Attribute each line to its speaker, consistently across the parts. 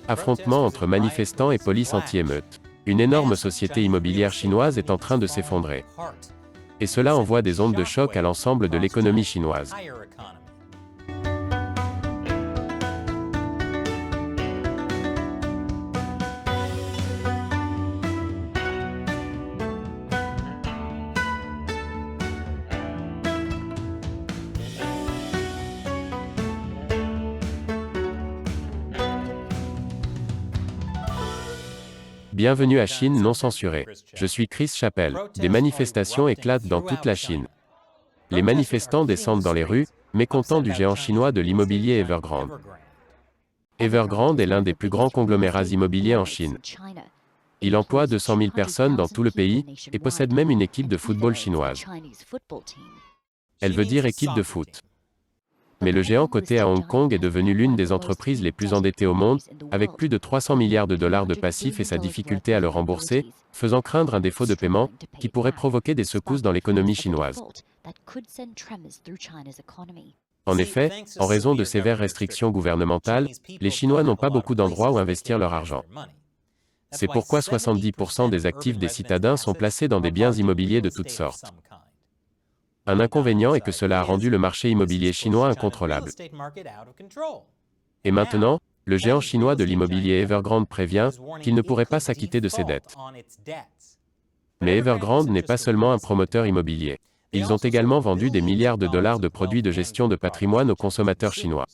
Speaker 1: Affrontement entre manifestants et police anti-émeute. Une énorme société immobilière chinoise est en train de s'effondrer. Et cela envoie des ondes de choc à l'ensemble de l'économie chinoise. Bienvenue à Chine non censurée. Je suis Chris Chappell. Des manifestations éclatent dans toute la Chine. Les manifestants descendent dans les rues, mécontents du géant chinois de l'immobilier Evergrande. Evergrande est l'un des plus grands conglomérats immobiliers en Chine. Il emploie 200 000 personnes dans tout le pays et possède même une équipe de football chinoise. Elle veut dire équipe de foot. Mais le géant coté à Hong Kong est devenu l'une des entreprises les plus endettées au monde, avec plus de 300 milliards de dollars de passifs et sa difficulté à le rembourser, faisant craindre un défaut de paiement, qui pourrait provoquer des secousses dans l'économie chinoise. En effet, en raison de sévères restrictions gouvernementales, les Chinois n'ont pas beaucoup d'endroits où investir leur argent. C'est pourquoi 70% des actifs des citadins sont placés dans des biens immobiliers de toutes sortes. Un inconvénient est que cela a rendu le marché immobilier chinois incontrôlable. Et maintenant, le géant chinois de l'immobilier Evergrande prévient qu'il ne pourrait pas s'acquitter de ses dettes. Mais Evergrande n'est pas seulement un promoteur immobilier. Ils ont également vendu des milliards de dollars de produits de gestion de patrimoine aux consommateurs chinois.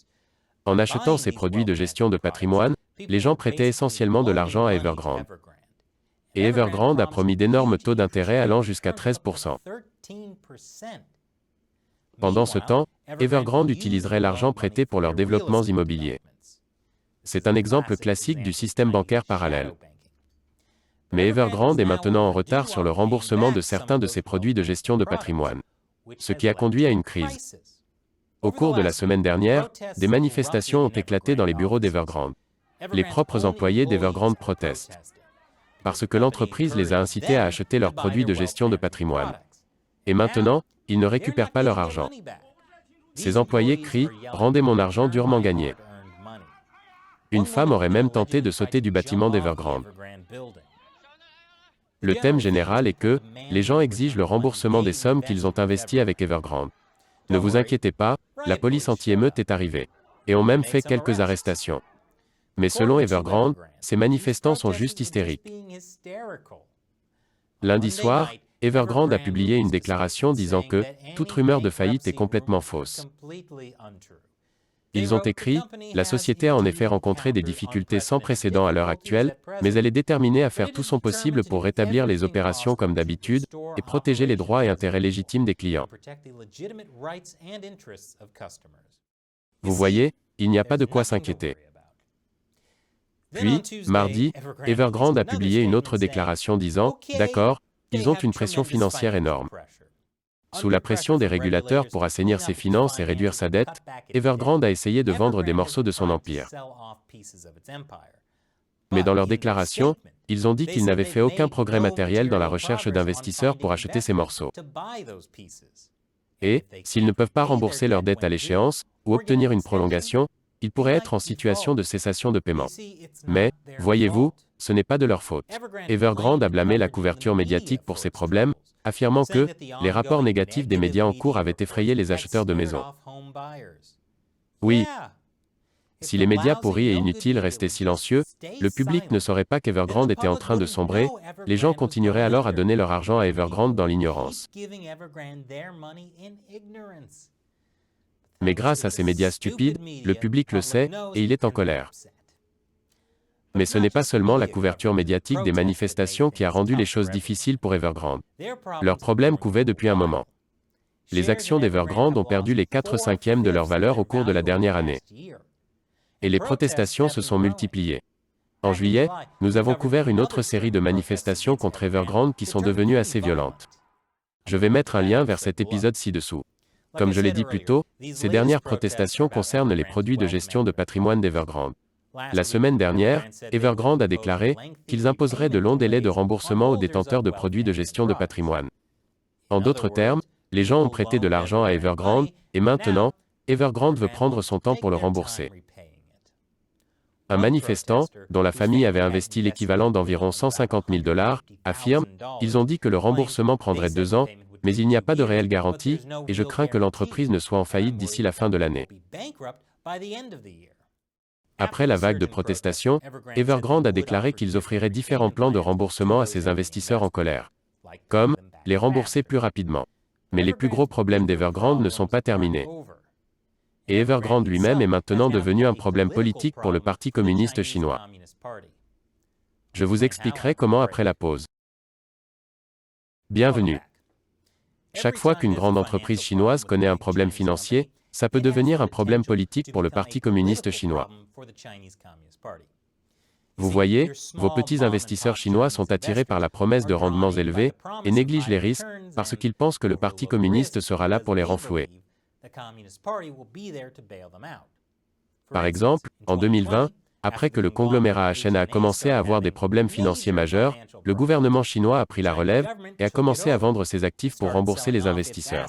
Speaker 1: En achetant ces produits de gestion de patrimoine, les gens prêtaient essentiellement de l'argent à Evergrande. Et Evergrande a promis d'énormes taux d'intérêt allant jusqu'à 13%. Pendant ce temps, Evergrande utiliserait l'argent prêté pour leurs développements immobiliers. C'est un exemple classique du système bancaire parallèle. Mais Evergrande est maintenant en retard sur le remboursement de certains de ses produits de gestion de patrimoine, ce qui a conduit à une crise. Au cours de la semaine dernière, des manifestations ont éclaté dans les bureaux d'Evergrande. Les propres employés d'Evergrande protestent, parce que l'entreprise les a incités à acheter leurs produits de gestion de patrimoine. Et maintenant, ils ne récupèrent pas leur argent. Ces employés crient « Rendez mon argent durement gagné ». Une femme aurait même tenté de sauter du bâtiment d'Evergrande. Le thème général est que les gens exigent le remboursement des sommes qu'ils ont investies avec Evergrande. Ne vous inquiétez pas, la police anti-émeute est arrivée. Et ont même fait quelques arrestations. Mais selon Evergrande, ces manifestants sont juste hystériques. Lundi soir, Evergrande a publié une déclaration disant que toute rumeur de faillite est complètement fausse. Ils ont écrit « La société a en effet rencontré des difficultés sans précédent à l'heure actuelle, mais elle est déterminée à faire tout son possible pour rétablir les opérations comme d'habitude et protéger les droits et intérêts légitimes des clients. » Vous voyez, il n'y a pas de quoi s'inquiéter. Puis, mardi, Evergrande a publié une autre déclaration disant « D'accord, ils ont une pression financière énorme. » Sous la pression des régulateurs pour assainir ses finances et réduire sa dette, Evergrande a essayé de vendre des morceaux de son empire. Mais dans leur déclaration, ils ont dit qu'ils n'avaient fait aucun progrès matériel dans la recherche d'investisseurs pour acheter ces morceaux. Et, s'ils ne peuvent pas rembourser leur dette à l'échéance, ou obtenir une prolongation, ils pourraient être en situation de cessation de paiement. Mais, voyez-vous, ce n'est pas de leur faute. Evergrande a blâmé la couverture médiatique pour ces problèmes, affirmant que les rapports négatifs des médias en cours avaient effrayé les acheteurs de maisons. Oui. Si les médias pourris et inutiles restaient silencieux, le public ne saurait pas qu'Evergrande était en train de sombrer, les gens continueraient alors à donner leur argent à Evergrande dans l'ignorance. Mais grâce à ces médias stupides, le public le sait, et il est en colère. Mais ce n'est pas seulement la couverture médiatique des manifestations qui a rendu les choses difficiles pour Evergrande. Leurs problèmes couvaient depuis un moment. Les actions d'Evergrande ont perdu les 4/5 de leur valeur au cours de la dernière année. Et les protestations se sont multipliées. En juillet, nous avons couvert une autre série de manifestations contre Evergrande qui sont devenues assez violentes. Je vais mettre un lien vers cet épisode ci-dessous. Comme je l'ai dit plus tôt, ces dernières protestations concernent les produits de gestion de patrimoine d'Evergrande. La semaine dernière, Evergrande a déclaré qu'ils imposeraient de longs délais de remboursement aux détenteurs de produits de gestion de patrimoine. En d'autres termes, les gens ont prêté de l'argent à Evergrande, et maintenant, Evergrande veut prendre son temps pour le rembourser. Un manifestant, dont la famille avait investi l'équivalent d'environ 150 000 $, affirme, ils ont dit que le remboursement prendrait 2 ans, mais il n'y a pas de réelle garantie, et je crains que l'entreprise ne soit en faillite d'ici la fin de l'année. Après la vague de protestations, Evergrande a déclaré qu'ils offriraient différents plans de remboursement à ses investisseurs en colère, comme les rembourser plus rapidement. Mais les plus gros problèmes d'Evergrande ne sont pas terminés. Et Evergrande lui-même est maintenant devenu un problème politique pour le Parti communiste chinois. Je vous expliquerai comment après la pause. Bienvenue. Chaque fois qu'une grande entreprise chinoise connaît un problème financier, ça peut devenir un problème politique pour le Parti communiste chinois. Vous voyez, vos petits investisseurs chinois sont attirés par la promesse de rendements élevés et négligent les risques parce qu'ils pensent que le Parti communiste sera là pour les renflouer. Par exemple, en 2020, après que le conglomérat Ashena a commencé à avoir des problèmes financiers majeurs, le gouvernement chinois a pris la relève et a commencé à vendre ses actifs pour rembourser les investisseurs.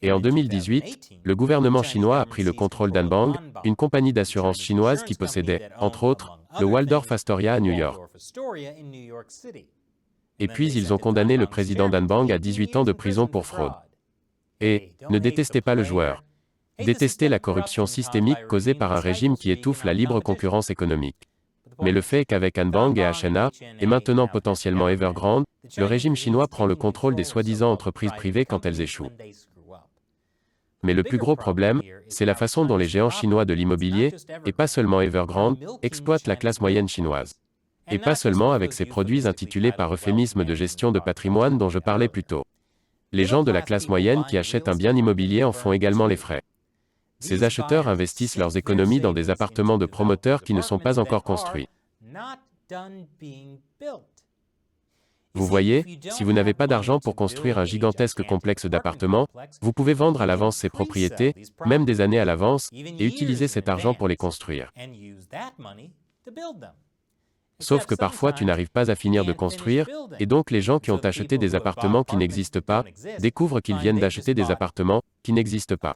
Speaker 1: Et en 2018, le gouvernement chinois a pris le contrôle d'Anbang, une compagnie d'assurance chinoise qui possédait, entre autres, le Waldorf Astoria à New York. Et puis ils ont condamné le président d'Anbang à 18 ans de prison pour fraude. Et ne détestez pas le joueur. Détestez la corruption systémique causée par un régime qui étouffe la libre concurrence économique. Mais le fait est qu'avec Anbang et Ashena, et maintenant potentiellement Evergrande, le régime chinois prend le contrôle des soi-disant entreprises privées quand elles échouent. Mais le plus gros problème, c'est la façon dont les géants chinois de l'immobilier, et pas seulement Evergrande, exploitent la classe moyenne chinoise. Et pas seulement avec ces produits intitulés par euphémisme de gestion de patrimoine dont je parlais plus tôt. Les gens de la classe moyenne qui achètent un bien immobilier en font également les frais. Ces acheteurs investissent leurs économies dans des appartements de promoteurs qui ne sont pas encore construits. Vous voyez, si vous n'avez pas d'argent pour construire un gigantesque complexe d'appartements, vous pouvez vendre à l'avance ces propriétés, même des années à l'avance, et utiliser cet argent pour les construire. Sauf que parfois tu n'arrives pas à finir de construire, et donc les gens qui ont acheté des appartements qui n'existent pas, découvrent qu'ils viennent d'acheter des appartements qui n'existent pas.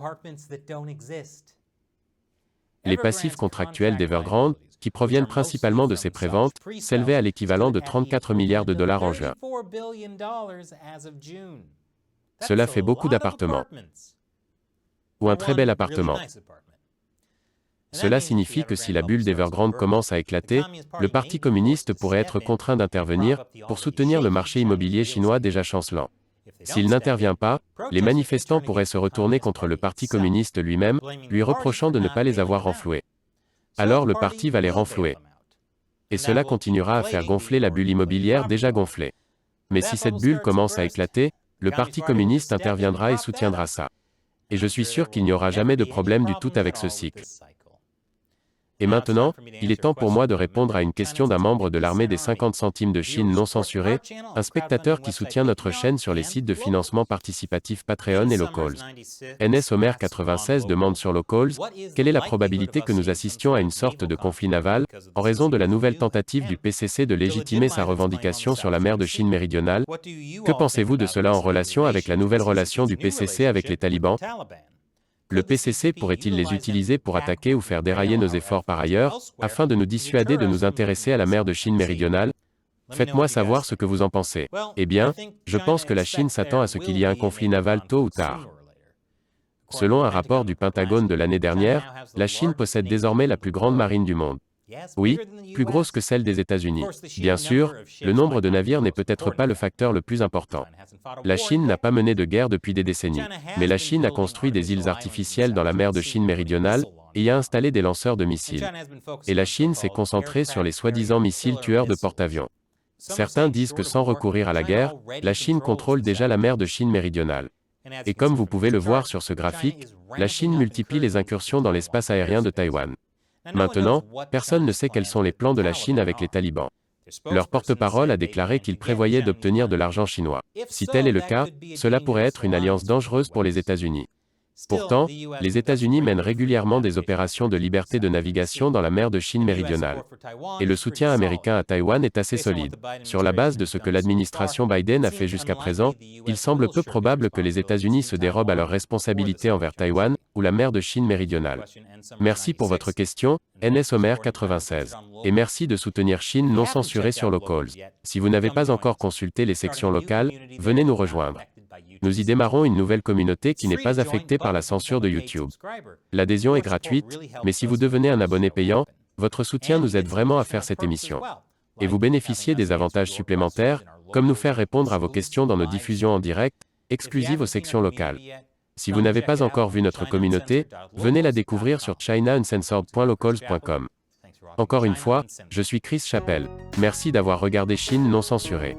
Speaker 1: Les passifs contractuels d'Evergrande, qui proviennent principalement de ces préventes, s'élevaient à l'équivalent de 34 milliards de dollars en juin. Cela fait beaucoup d'appartements. Ou un très bel appartement. Cela signifie que si la bulle d'Evergrande commence à éclater, le Parti communiste pourrait être contraint d'intervenir pour soutenir le marché immobilier chinois déjà chancelant. S'il n'intervient pas, les manifestants pourraient se retourner contre le Parti communiste lui-même, lui reprochant de ne pas les avoir renfloués. Alors le parti va les renflouer. Et cela continuera à faire gonfler la bulle immobilière déjà gonflée. Mais si cette bulle commence à éclater, le Parti communiste interviendra et soutiendra ça. Et je suis sûr qu'il n'y aura jamais de problème du tout avec ce cycle. Et maintenant, il est temps pour moi de répondre à une question d'un membre de l'armée des 50 centimes de Chine non censuré, un spectateur qui soutient notre chaîne sur les sites de financement participatif Patreon et Locals. NS Homer 96 demande sur Locals, quelle est la probabilité que nous assistions à une sorte de conflit naval, en raison de la nouvelle tentative du PCC de légitimer sa revendication sur la mer de Chine méridionale? Que pensez-vous de cela en relation avec la nouvelle relation du PCC avec les talibans? Le PCC pourrait-il les utiliser pour attaquer ou faire dérailler nos efforts par ailleurs, afin de nous dissuader de nous intéresser à la mer de Chine méridionale? Faites-moi savoir ce que vous en pensez. Eh bien, je pense que la Chine s'attend à ce qu'il y ait un conflit naval tôt ou tard. Selon un rapport du Pentagone de l'année dernière, la Chine possède désormais la plus grande marine du monde. Oui, plus grosse que celle des États-Unis. Bien sûr, le nombre de navires n'est peut-être pas le facteur le plus important. La Chine n'a pas mené de guerre depuis des décennies. Mais la Chine a construit des îles artificielles dans la mer de Chine méridionale, et y a installé des lanceurs de missiles. Et la Chine s'est concentrée sur les soi-disant missiles tueurs de porte-avions. Certains disent que sans recourir à la guerre, la Chine contrôle déjà la mer de Chine méridionale. Et comme vous pouvez le voir sur ce graphique, la Chine multiplie les incursions dans l'espace aérien de Taïwan. Maintenant, personne ne sait quels sont les plans de la Chine avec les talibans. Leur porte-parole a déclaré qu'ils prévoyaient d'obtenir de l'argent chinois. Si tel est le cas, cela pourrait être une alliance dangereuse pour les États-Unis. Pourtant, les États-Unis mènent régulièrement des opérations de liberté de navigation dans la mer de Chine méridionale. Et le soutien américain à Taïwan est assez solide. Sur la base de ce que l'administration Biden a fait jusqu'à présent, il semble peu probable que les États-Unis se dérobent à leurs responsabilités envers Taïwan ou la mer de Chine méridionale. Merci pour votre question, NSOmer96. Et merci de soutenir Chine non censurée sur Locals. Si vous n'avez pas encore consulté les sections locales, venez nous rejoindre. Nous y démarrons une nouvelle communauté qui n'est pas affectée par la censure de YouTube. L'adhésion est gratuite, mais si vous devenez un abonné payant, votre soutien nous aide vraiment à faire cette émission. Et vous bénéficiez des avantages supplémentaires, comme nous faire répondre à vos questions dans nos diffusions en direct, exclusives aux sections locales. Si vous n'avez pas encore vu notre communauté, venez la découvrir sur chinauncensored.locals.com. Encore une fois, je suis Chris Chappell. Merci d'avoir regardé Chine non censurée.